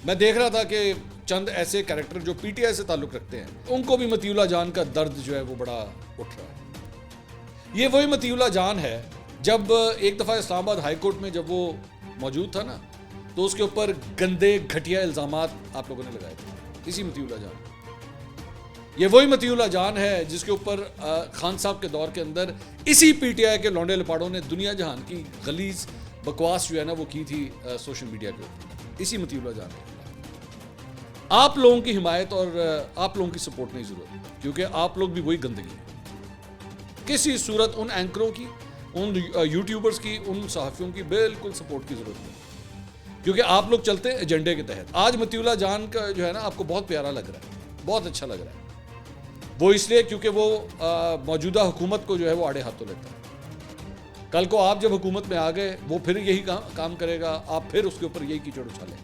मैं देख रहा था कि चंद ऐसे कैरेक्टर जो पीटीआई से ताल्लुक़ रखते हैं, उनको भी मतीउल्लाह जान का दर्द जो है वो बड़ा उठ रहा है। ये वही मतीउल्लाह जान है जब एक दफ़ा इस्लामाबाद हाई कोर्ट में जब वो मौजूद था ना, तो उसके ऊपर गंदे घटिया इल्ज़ामात आप लोगों ने लगाए थे। इसी मतीउल्लाह जान, ये वही मतीउल्लाह जान है जिसके ऊपर खान साहब के दौर के अंदर इसी पीटीआई के लौंडे लपाड़ों ने दुनिया जहान की गलीज बकवास जो है ना वो की थी सोशल मीडिया के ऊपर। इसी मतीउल्लाह जान है। आप लोगों की हिमायत और आप लोगों की सपोर्ट नहीं ज़रूरत, क्योंकि आप लोग भी वही गंदगी है। किसी सूरत उन एंकरों की, उन यूट्यूबर्स की, उन सहाफ़ियों की बिल्कुल सपोर्ट की ज़रूरत नहीं, क्योंकि आप लोग चलते हैं एजेंडे के तहत। आज मतीउल्लाह जान का जो है ना आपको बहुत प्यारा लग रहा है, बहुत अच्छा लग रहा है। वो इसलिए क्योंकि वो मौजूदा हुकूमत को जो है वो आड़े हाथों लेता है। कल को आप जब हुकूमत में आ गए, वो फिर यही काम करेगा, आप फिर उसके ऊपर यही कीचड़ उछालें।